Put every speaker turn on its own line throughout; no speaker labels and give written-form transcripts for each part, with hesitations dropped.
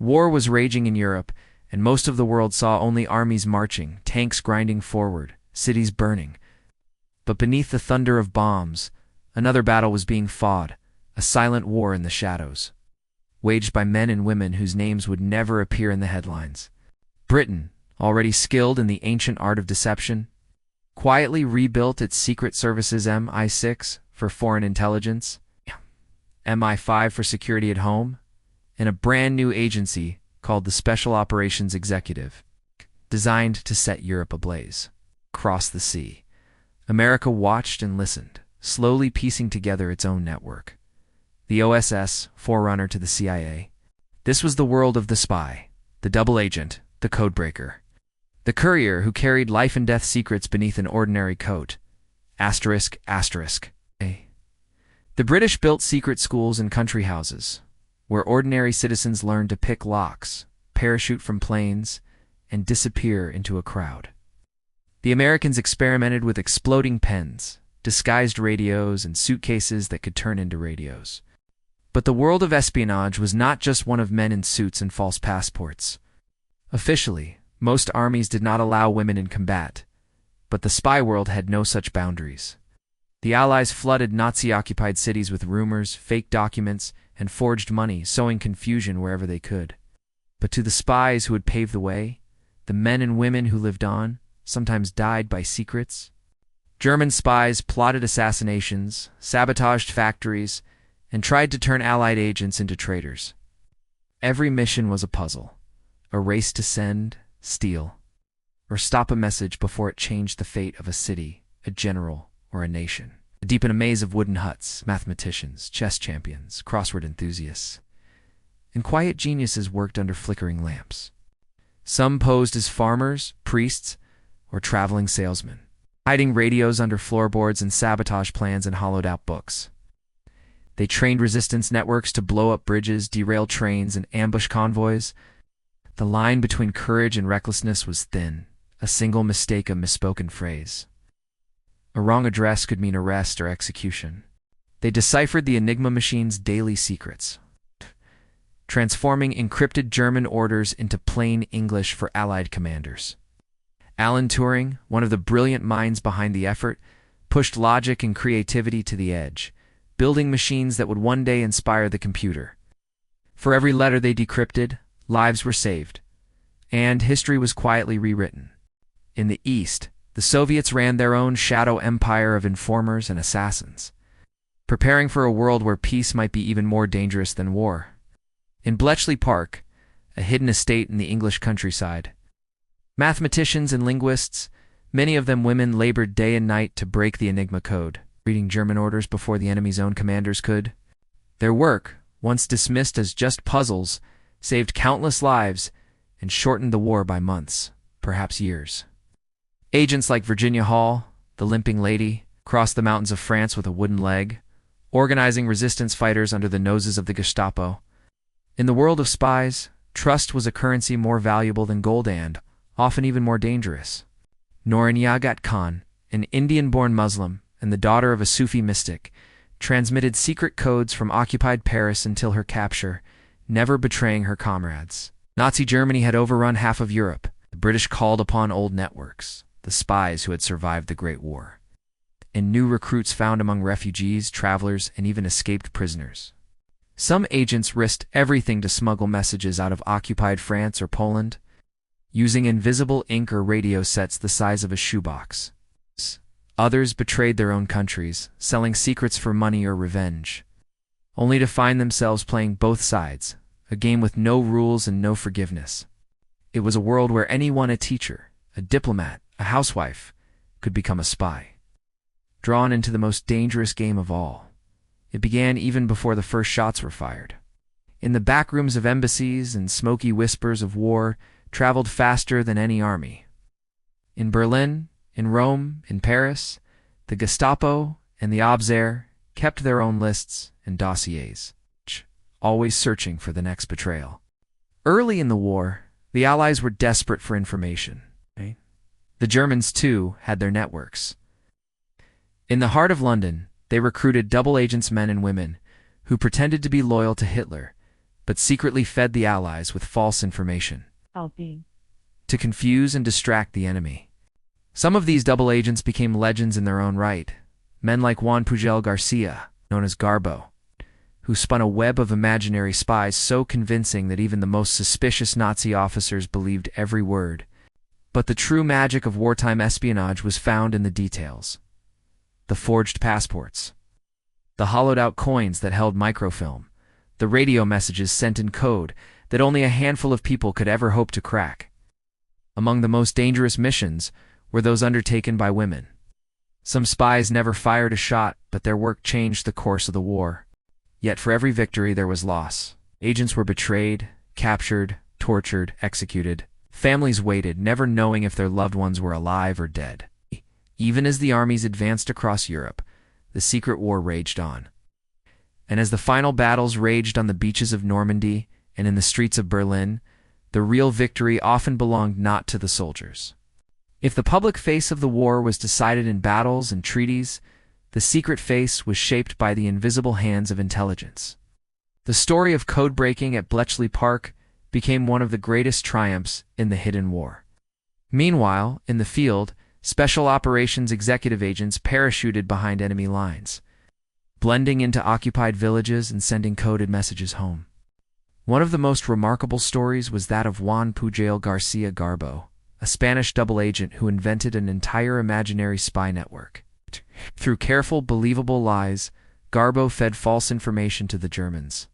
War was raging in Europe, and most of the world saw only armies marching, tanks grinding forward, cities burning. But beneath the thunder of bombs, another battle was being fought, a silent war in the shadows, waged by men and women whose names would never appear in the headlines. Britain, already skilled in the ancient art of deception, quietly rebuilt its secret services MI6 for foreign intelligence, MI5 for security at home, and a brand new agency called the Special Operations Executive, designed to set Europe ablaze. Across the sea, America watched and listened, slowly piecing together its own network. The OSS, forerunner to the CIA. This was the world of the spy, the double agent, the codebreaker. The courier who carried life and death secrets beneath an ordinary coat. Asterisk, asterisk. The British built secret schools and country houses, where ordinary citizens learned to pick locks, parachute from planes, and disappear into a crowd. The Americans experimented with exploding pens, disguised radios, and suitcases that could turn into radios. But the world of espionage was not just one of men in suits and false passports. Officially, most armies did not allow women in combat, but the spy world had no such boundaries. The Allies flooded Nazi-occupied cities with rumors, fake documents, and forged money, sowing confusion wherever they could. But to the spies who had paved the way, the men and women who lived on, sometimes died by secrets. German spies plotted assassinations, sabotaged factories, and tried to turn Allied agents into traitors. Every mission was a puzzle, a race to send, steal, or stop a message before it changed the fate of a city, a general, or a nation. Deep in a maze of wooden huts, mathematicians, chess champions, crossword enthusiasts, and quiet geniuses worked under flickering lamps. Some posed as farmers, priests, or traveling salesmen, hiding radios under floorboards and sabotage plans in hollowed-out books. They trained resistance networks to blow up bridges, derail trains, and ambush convoys. The line between courage and recklessness was thin, a single mistake a misspoken phrase. A wrong address could mean arrest or execution. They deciphered the Enigma machine's daily secrets, transforming encrypted German orders into plain English for Allied commanders. Alan Turing, one of the brilliant minds behind the effort, pushed logic and creativity to the edge, building machines that would one day inspire the computer. For every letter they decrypted, lives were saved, and history was quietly rewritten. In the East, the Soviets ran their own shadow empire of informers and assassins, preparing for a world where peace might be even more dangerous than war. In Bletchley Park, a hidden estate in the English countryside, mathematicians and linguists, many of them women, labored day and night to break the Enigma code, reading German orders before the enemy's own commanders could. Their work, once dismissed as just puzzles, saved countless lives and shortened the war by months, perhaps years. Agents like Virginia Hall, the limping lady, crossed the mountains of France with a wooden leg, organizing resistance fighters under the noses of the Gestapo. In the world of spies, trust was a currency more valuable than gold and, often even more dangerous. Norin Yagat Khan, an Indian-born Muslim and the daughter of a Sufi mystic, transmitted secret codes from occupied Paris until her capture, never betraying her comrades. Nazi Germany had overrun half of Europe. The British called upon old networks, the spies who had survived the Great War, and new recruits found among refugees, travelers, and even escaped prisoners. Some agents risked everything to smuggle messages out of occupied France or Poland, using invisible ink or radio sets the size of a shoebox. Others betrayed their own countries, selling secrets for money or revenge, only to find themselves playing both sides, a game with no rules and no forgiveness. It was a world where anyone, a teacher, a diplomat, a housewife, could become a spy. Drawn into the most dangerous game of all. It began even before the first shots were fired. In the back rooms of embassies and smoky whispers of war traveled faster than any army. In Berlin, in Rome, in Paris, the Gestapo and the Abwehr kept their own lists and dossiers, always searching for the next betrayal. Early in the war, the Allies were desperate for information. The Germans, too, had their networks. In the heart of London, they recruited double agents, men and women, who pretended to be loyal to Hitler, but secretly fed the Allies with false information
Helping.
to confuse and distract the enemy. Some of these double agents became legends in their own right. Men like Juan Pujol Garcia, known as Garbo, who spun a web of imaginary spies so convincing that even the most suspicious Nazi officers believed every word. But the true magic of wartime espionage was found in the details. The forged passports, the hollowed-out coins that held microfilm, the radio messages sent in code that only a handful of people could ever hope to crack. Among the most dangerous missions were those undertaken by women. Some spies never fired a shot, but their work changed the course of the war. Yet for every victory there was loss. Agents were betrayed, captured, tortured, executed. Families waited, never knowing if their loved ones were alive or dead. Even as the armies advanced across Europe, the secret war raged on. And as the final battles raged on the beaches of Normandy and in the streets of Berlin, the real victory often belonged not to the soldiers. If the public face of the war was decided in battles and treaties, the secret face was shaped by the invisible hands of intelligence. The story of code-breaking at Bletchley Park became one of the greatest triumphs in the hidden war. Meanwhile, in the field, special operations executive agents parachuted behind enemy lines, blending into occupied villages and sending coded messages home. One of the most remarkable stories was that of Juan Pujol Garcia Garbo, a Spanish double agent who invented an entire imaginary spy network. Through careful, believable lies, Garbo fed false information to the Germans,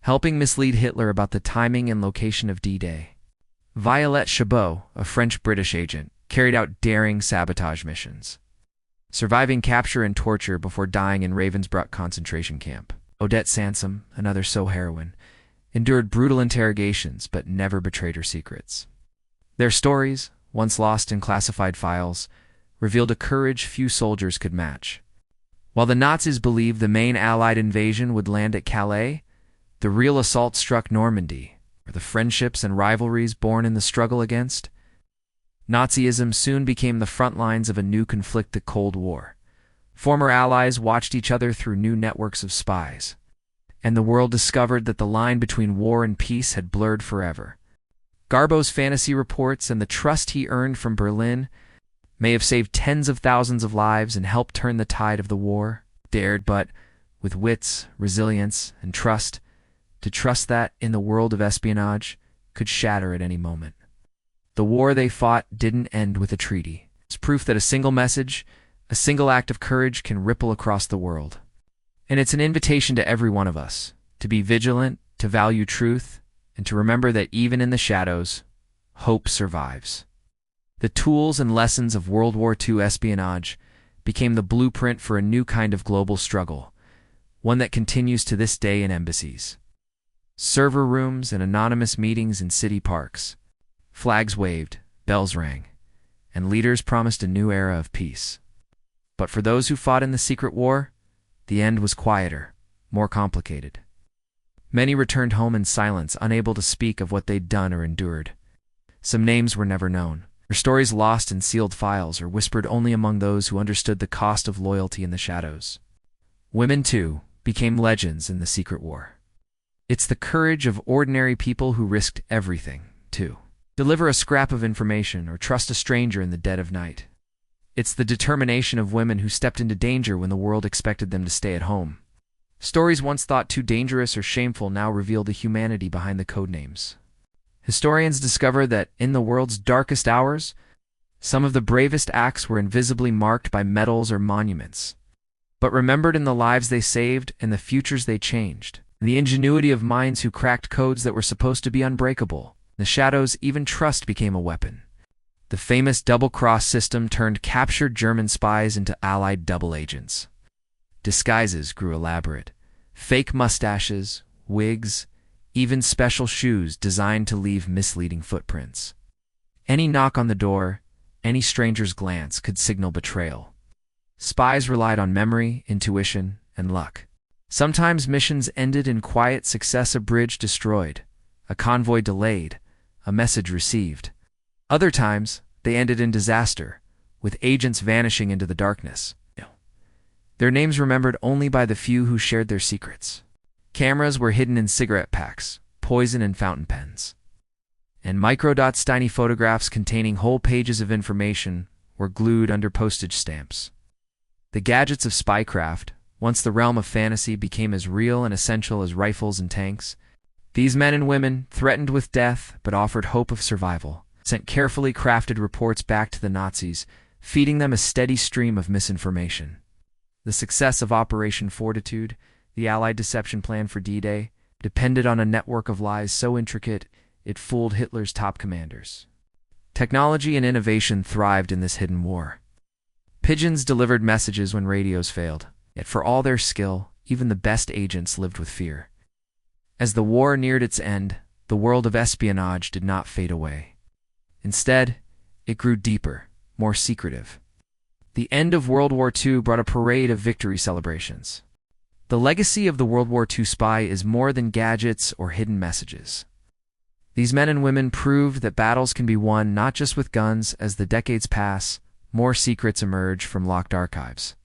helping mislead Hitler about the timing and location of D-Day. Violette Chabot, a French-British agent, carried out daring sabotage missions, surviving capture and torture before dying in Ravensbrück concentration camp. Odette Sansom, another heroine, endured brutal interrogations but never betrayed her secrets. Their stories, once lost in classified files, revealed a courage few soldiers could match. While the Nazis believed the main Allied invasion would land at Calais, the real assault struck Normandy, where the friendships and rivalries born in the struggle against Nazism soon became the front lines of a new conflict, the Cold War. Former allies watched each other through new networks of spies, and the world discovered that the line between war and peace had blurred forever. Garbo's fantasy reports and the trust he earned from Berlin may have saved tens of thousands of lives and helped turn the tide of the war. Dared, but with wits, resilience, and trust, to trust that, in the world of espionage, could shatter at any moment. The war they fought didn't end with a treaty. It's proof that a single message, a single act of courage can ripple across the world. And it's an invitation to every one of us to be vigilant, to value truth, and to remember that even in the shadows, hope survives. The tools and lessons of World War II espionage became the blueprint for a new kind of global struggle, one that continues to this day in embassies, server rooms, and anonymous meetings in city parks. Flags waved, bells rang, and leaders promised a new era of peace. But for those who fought in the secret war, the end was quieter, more complicated. Many returned home in silence, unable to speak of what they'd done or endured. Some names were never known, their stories lost in sealed files or whispered only among those who understood the cost of loyalty in the shadows. Women, too, became legends in the secret war. It's the courage of ordinary people who risked everything, to deliver a scrap of information or trust a stranger in the dead of night. It's the determination of women who stepped into danger when the world expected them to stay at home. Stories once thought too dangerous or shameful now reveal the humanity behind the codenames. Historians discover that, in the world's darkest hours, some of the bravest acts were invisibly marked by medals or monuments, but remembered in the lives they saved and the futures they changed. The ingenuity of minds who cracked codes that were supposed to be unbreakable. In the shadows, even trust became a weapon. The famous double-cross system turned captured German spies into Allied double agents. Disguises grew elaborate. Fake mustaches, wigs, even special shoes designed to leave misleading footprints. Any knock on the door, any stranger's glance could signal betrayal. Spies relied on memory, intuition, and luck. Sometimes missions ended in quiet success: a bridge destroyed, a convoy delayed, a message received. Other times, they ended in disaster, with agents vanishing into the darkness. Their names remembered only by the few who shared their secrets. Cameras were hidden in cigarette packs, poison in fountain pens. And microdots, tiny photographs containing whole pages of information, were glued under postage stamps. The gadgets of spycraft, once the realm of fantasy, became as real and essential as rifles and tanks. These men and women, threatened with death but offered hope of survival, sent carefully crafted reports back to the Nazis, feeding them a steady stream of misinformation. The success of Operation Fortitude, the Allied deception plan for D-Day, depended on a network of lies so intricate it fooled Hitler's top commanders. Technology and innovation thrived in this hidden war. Pigeons delivered messages when radios failed, yet for all their skill, even the best agents lived with fear. As the war neared its end, the world of espionage did not fade away. Instead, it grew deeper, more secretive. The end of World War II brought a parade of victory celebrations. The legacy of the World War II spy is more than gadgets or hidden messages. These men and women proved that battles can be won not just with guns. As the decades pass, more secrets emerge from locked archives.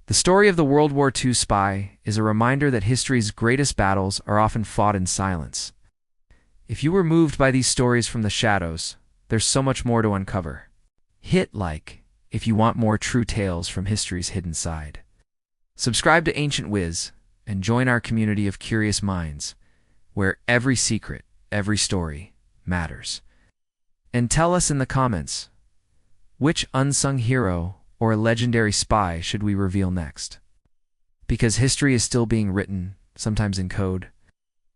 The story of the World War II spy is a reminder that history's greatest battles are often fought in silence. If you were moved by these stories from the shadows, there's so much more to uncover. Hit like if you want more true tales from history's hidden side. Subscribe to Ancient Wiz and join our community of curious minds, where every secret, every story matters. And tell us in the comments, which unsung hero or legendary spy should we reveal next? Because history is still being written, sometimes in code,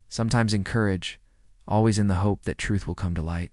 sometimes in courage, always in the hope that truth will come to light.